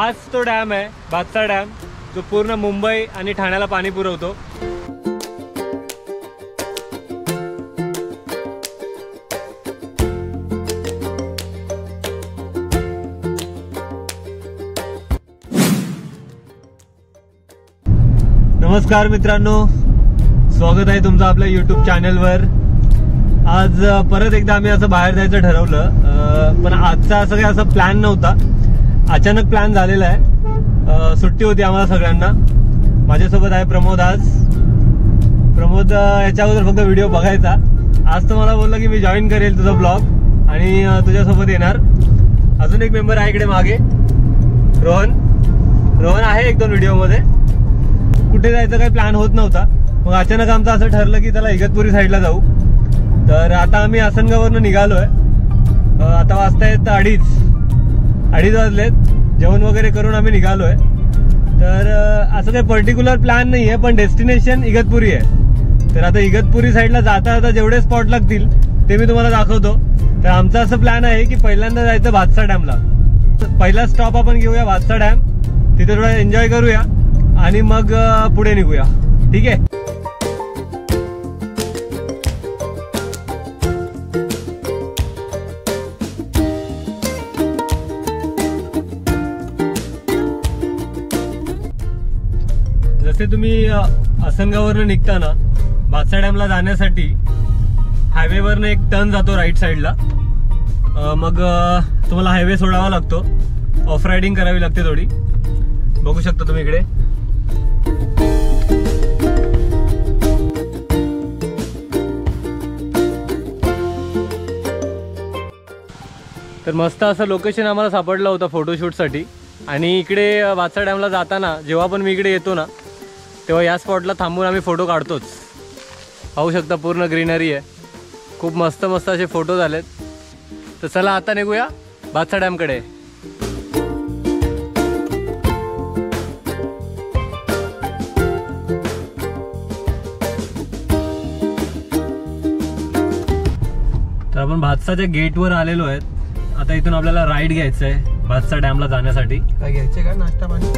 हाच तो डॅम आहे भातसा डॅम, जो पूर्ण मुंबई आणि ठाण्याला पाणी पुरवतो. नमस्कार मित्रांनो, स्वागत आहे तुमचं आपल्या YouTube चॅनलवर. आज परत एकदा आम्ही असं बाहेर जायचं ठरवलं, पण आजचा असं काही असं प्लॅन नव्हता, अचानक प्लॅन झालेला आहे. सुट्टी होती आम्हाला सगळ्यांना. माझ्यासोबत आहे प्रमोद. प्रमोद याच्या अगोदर फक्त व्हिडिओ बघायचा. आज तर मला बोलला की मी जॉईन करेल तुझा ब्लॉग आणि तुझ्यासोबत येणार. अजून एक मेंबर आहे इकडे मागे, रोहन आहे 1-2 व्हिडिओमध्ये. कुठे जायचं काही प्लॅन होत नव्हता, मग अचानक आमचं असं ठरलं की त्याला इगतपुरी साईडला जाऊ. तर आता आम्ही आसनगाववरून निघालोय. आता वाजतायत 2:30 वाजलेत. जेवण वगैरे करून आम्ही निघालोय. तर असं काही पर्टिक्युलर प्लॅन नाही आहे, पण डेस्टिनेशन इगतपुरी आहे. तर आता इगतपुरी साईडला जाता जाता जेवढे स्पॉट लागतील ते मी तुम्हाला दाखवतो. तर आमचा असं प्लॅन आहे की पहिल्यांदा जायचं भातसा डॅमला. पहिला स्टॉप आपण घेऊया भातसा डॅम, तिथे थोडा एन्जॉय करूया आणि मग पुढे निघूया. ठीक आहे. जसे तुम्ही आसनगाववरून निघताना भातसा डॅमला जाण्यासाठी हायवेवरनं एक टर्न जातो राईट साईडला. मग तुम्हाला हायवे सोडावा लागतो, ऑफ रायडिंग करावी लागते थोडी. बघू शकता तुम्ही इकडे. तर मस्त असं लोकेशन आम्हाला सापडलं होतं फोटोशूटसाठी. आणि इकडे भातसा डॅमला जाताना जेव्हा पण मी इकडे येतो ना, तेव्हा या स्पॉटला थांबून आम्ही फोटो काढतोच. पाहू शकता पूर्ण ग्रीनरी आहे, खूप मस्त मस्त असे फोटो झालेत. तर चला आता निघूया भातसा डॅमकडे. तर आपण भातसाच्या गेटवर आलेलो आहेत. आता इथून आपल्याला राईड घ्यायचं आहे भातसा डॅमला जाण्यासाठी. काय घ्यायचे का नाश्ता पाणी?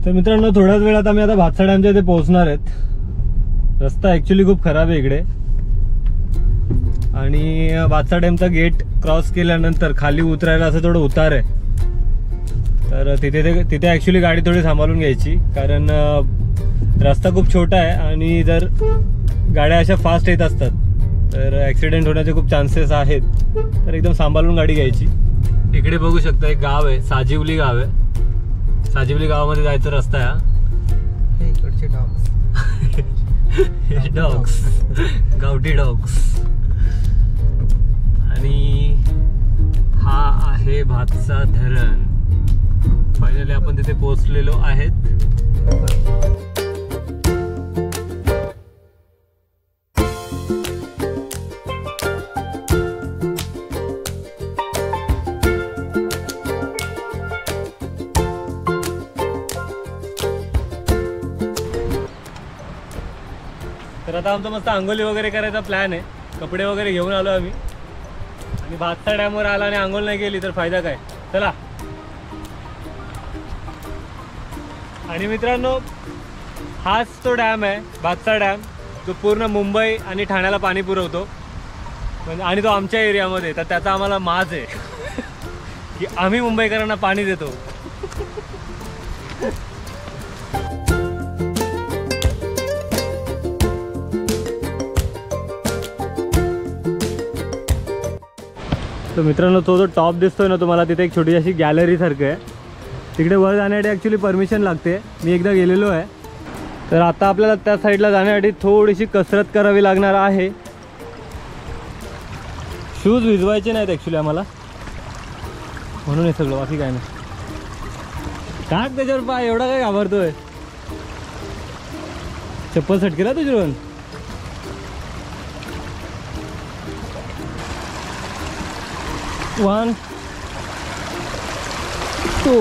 तर मित्रांनो, थोड्याच वेळात आम्ही आता भातसा डॅमच्या इथे पोहोचणार आहेत. रस्ता ऍक्च्युली खूप खराब आहे इकडे. आणि भातसा डॅमचा गेट क्रॉस केल्यानंतर खाली उतरायला असं थोडं उतार आहे. तर तिथे ऍक्च्युली गाडी थोडी सांभाळून घ्यायची, कारण रस्ता खूप छोटा आहे आणि जर गाड्या अशा फास्ट येत असतात तर ऍक्सिडेंट होण्याचे खूप चान्सेस आहेत. तर एकदम सांभाळून गाडी घ्यायची. इकडे बघू शकता एक गाव आहे, साजिवली गाव आहे. साजिवली गावामध्ये जायचा रस्ता आहे. इकडचे डॉग्स गावठी डॉग्स. आणि हा आहे भातसा धरण. फायनली आपण तिथे पोहोचलेलो आहेत. तर आता आमचा मस्त आंघोळी वगैरे करायचा प्लॅन आहे. कपडे वगैरे घेऊन आलो आम्ही. आणि भातसा डॅमवर आला आणि आंघोळ नाही केली तर फायदा काय. चला. आणि मित्रांनो, हाच तो डॅम आहे भातसा डॅम, जो पूर्ण मुंबई आणि ठाण्याला पाणी पुरवतो. म्हणजे आणि तो आमच्या एरियामध्ये. तर त्याचा आम्हाला माज आहे की आम्ही मुंबईकरांना पाणी देतो. तर मित्रांनो, तो जो टॉप दिसतोय ना तुम्हाला, तिथे एक छोटी अशी गॅलरी सारखं आहे. तिकडे वर जाण्यासाठी ॲक्च्युली परमिशन लागते. मी एकदा गेलेलो आहे. तर आता आपल्याला त्या साईडला जाण्यासाठी थोडीशी कसरत करावी लागणार आहे. शूज भिजवायचे नाहीत ॲक्च्युली आम्हाला, म्हणून हे सगळं, बाकी काय नाही. टाक त्याच्यावर पाय, एवढा काय घाबरतोय. चप्पल सटकेला तुझ्यावर. One two.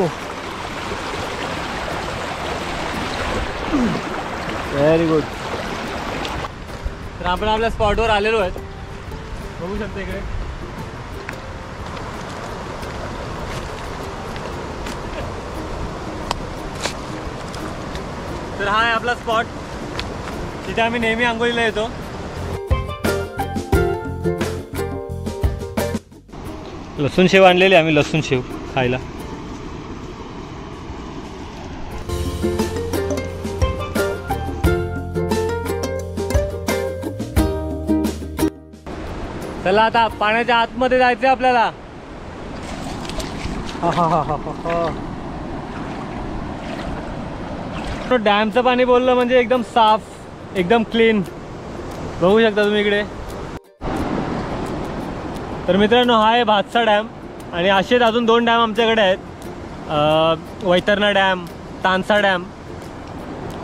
Very good. तर आपण आपल्या स्पॉटवर आलेलो आहेत. बघू शकता इकडे तर हा आहे आपला स्पॉट, तिथे आम्ही नेहमी आंघोळीला येतो. लसूण शेव आणलेली आम्ही, लसूण शेव खायला. चला आता पाण्याच्या आतमध्ये जायचंय आपल्याला. डॅमचं पाणी बोललं म्हणजे एकदम साफ, एकदम क्लीन. बघू शकता तुम्ही इकडे. तर मित्रांनो, हा आहे भातसा डॅम आणि असेच अजून 2 डॅम आमच्याकडे आहेत. Vaitarna dam, Tansa dam.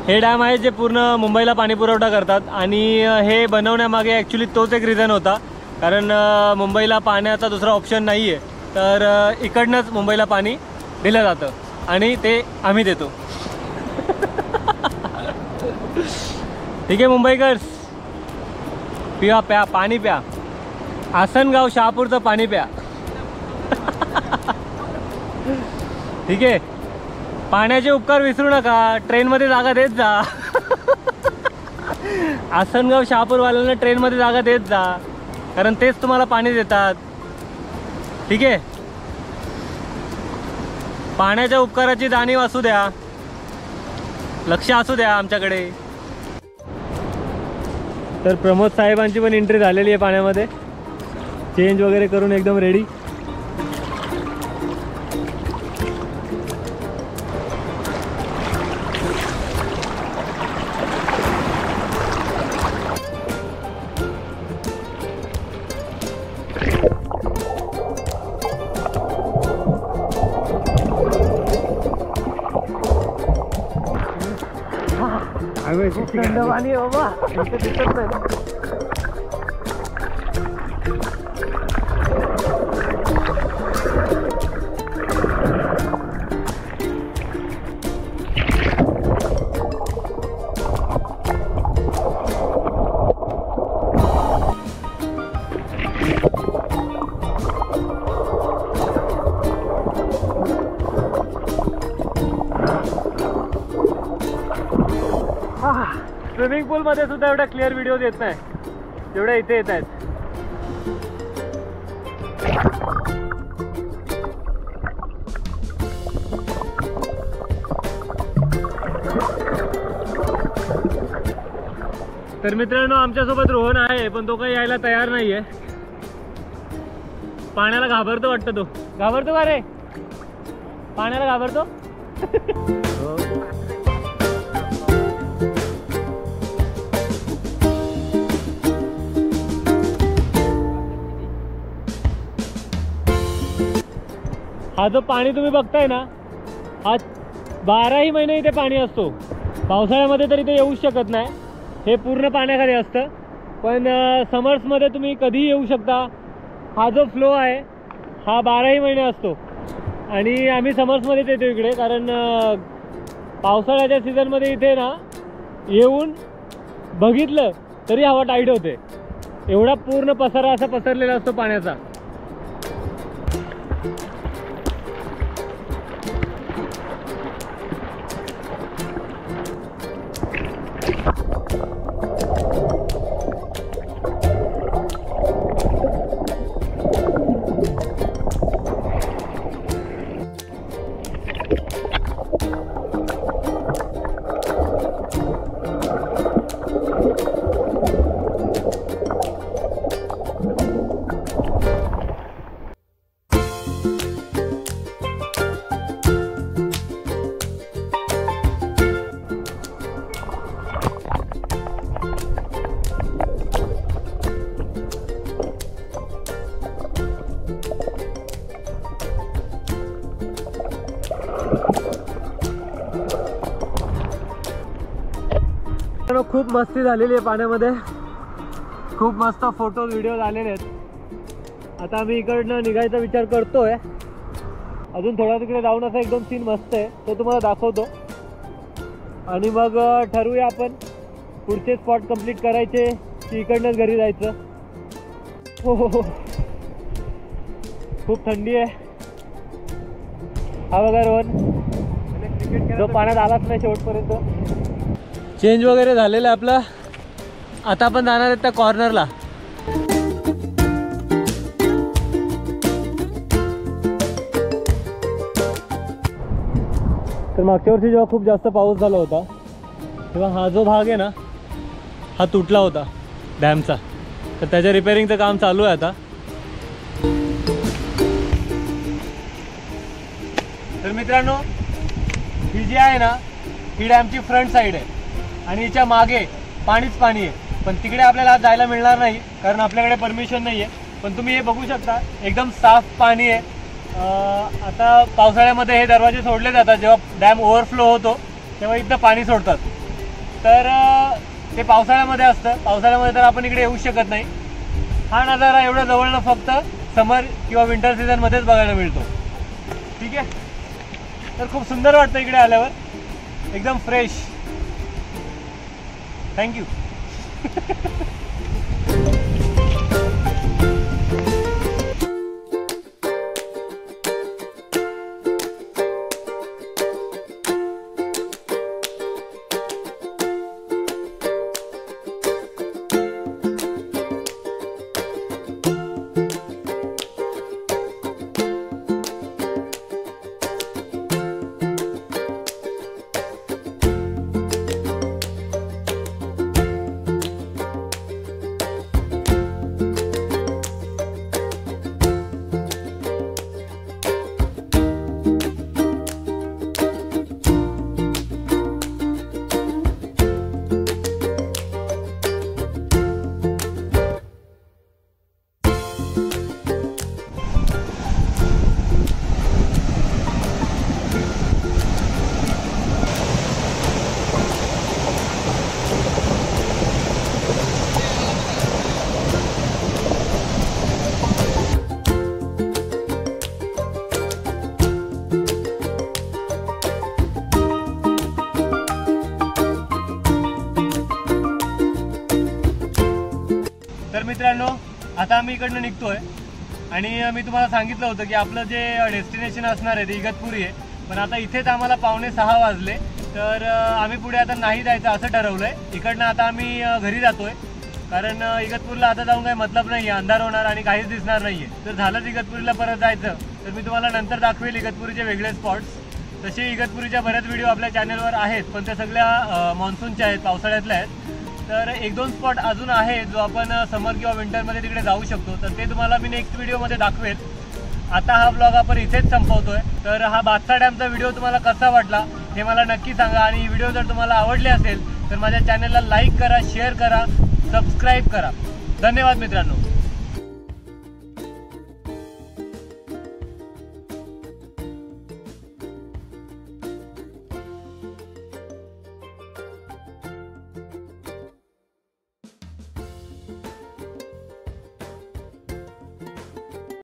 हे डॅम आहे जे पूर्ण मुंबईला पाणी पुरवठा करतात आणि हे बनवण्यामागे ॲक्च्युली तोच एक रिझन होता, कारण मुंबईला पाण्याचा दुसरा ऑप्शन नाही आहे. तर इकडनंच मुंबईला पाणी दिलं जातं आणि ते आम्ही देतो. ठीक आहे मुंबईकर्स, पिया प्या, पाणी प्या. आसनगाव शहापूरचं पाणी प्या. ठीक आहे. पाण्याचे उपकार विसरू नका, ट्रेनमध्ये जागा देत जा. आसनगाव शहापूरवाल्यांना ट्रेनमध्ये जागा देत जा, कारण तेच तुम्हाला पाणी देतात. ठीक आहे. पाण्याच्या उपकाराची जाणीव असू द्या, लक्ष असू द्या आमच्याकडे. तर प्रमोद साहेबांची पण एंट्री झालेली आहे पाण्यामध्ये, चेंज वगैरे करून एकदम रेडी. थंड पाणी बाबा, दिसत नाही. स्विमिंग पूल मध्ये सुद्धा एवढा क्लिअर व्हिडिओ येत नाही जेवढ्या इथे येत आहेत. तर मित्रांनो, आमच्यासोबत रोहन आहे, पण तो काही यायला तयार नाहीये. पाण्याला घाबरतो वाटतं. तो घाबरतो का रे? पाण्याला घाबरतो. हा जो पाणी तुम्ही बघताय ना, हा 12ही महिने इथे पाणी असतो. पावसाळ्यामध्ये तर इथे येऊच शकत नाही, हे पूर्ण पाण्याखाली असतं. पण समर्समध्ये तुम्ही कधीही येऊ शकता. हा जो फ्लो आहे हा 12ही महिने असतो आणि आम्ही समर्समध्येच येतो इकडे, कारण पावसाळ्याच्या सीझनमध्ये इथे ना येऊन बघितलं तरी हवा टाईट होते. एवढा पूर्ण पसारा असा पसरलेला असतो पाण्याचा. खूप मस्ती झालेली आहे पाण्यामध्ये, खूप मस्त फोटो व्हिडिओ आलेले आहेत. आता आम्ही इकडनं निघायचा विचार करतोय. अजून थोडा तिकडे जाऊन असा एकदम सीन मस्त आहे, तो तुम्हाला दाखवतो आणि मग ठरवूया आपण पुढचे स्पॉट कंप्लीट करायचे की इकडनंच घरी जायचं. हो, खूप थंडी आहे. हा बघा रोहन, जो पाण्यात आलाच नाही शेवटपर्यंत. चेंज वगैरे झालेलं आहे आपलं. आता आपण जाणार आहेत त्या कॉर्नरला. तर मागच्या वर्षी जेव्हा खूप जास्त पाऊस झाला होता तेव्हा हा जो भाग आहे ना हा तुटला होता डॅमचा. तर त्याच्या रिपेअरिंगचं काम चालू आहे आता. तर मित्रांनो, ही जी आहे ना ही डॅमची फ्रंट साईड आहे आणि हिच्या मागे पाणीच पाणी आहे. पण तिकडे आपल्याला आज जायला मिळणार नाही कारण आपल्याकडे परमिशन नाही आहे. पण तुम्ही हे बघू शकता एकदम साफ पाणी आहे. आता पावसाळ्यामध्ये हे दरवाजे सोडले जातात. जेव्हा डॅम ओव्हरफ्लो होतो तेव्हा इथं पाणी सोडतात. तर ते पावसाळ्यामध्ये असतं. पावसाळ्यामध्ये तर आपण इकडे येऊ शकत नाही. हा नजारा एवढ्या जवळनं फक्त समर किंवा विंटर सीझनमध्येच बघायला मिळतो. ठीक आहे. तर खूप सुंदर वाटतं इकडे आल्यावर, एकदम फ्रेश. थँक्यू. तर मित्रांनो, आता आम्ही इकडनं निघतोय आणि मी तुम्हाला सांगितलं होतं की आपलं जे डेस्टिनेशन असणार आहे ते इगतपुरी आहे. पण आता इथेच आम्हाला 5:45 वाजले. तर आम्ही पुढे आता नाही जायचं असं ठरवलंय. इकडनं आता आम्ही घरी जातोय कारण इगतपुरीला आता जाऊन काही मतलब नाही आहे. अंधार होणार आणि काहीच दिसणार नाही आहे. जर झालंच इगतपुरीला परत जायचं तर मी तुम्हाला नंतर दाखवेल इगतपुरीचे वेगळे स्पॉट्स. तसे इगतपुरीच्या बऱ्याच व्हिडिओ आपल्या चॅनलवर आहेत पण त्या सगळ्या मान्सूनच्या आहेत, पावसाळ्यातल्या आहेत. तर 1-2 स्पॉट अजून आहे जो आपण समर किंवा विंटरमध्ये तिकडे जाऊ शकतो. तर ते तुम्हाला मी नेक्स्ट व्हिडिओमध्ये दाखवेल. आता हा ब्लॉग आपण इथेच संपवतोय. तर हा बादशाह डॅमचा व्हिडिओ तुम्हाला कसा वाटला हे मला नक्की सांगा. आणि ही व्हिडिओ जर तुम्हाला आवडली असेल तर माझ्या चॅनलला लाईक करा, शेअर करा, सबस्क्राईब करा. धन्यवाद मित्रांनो.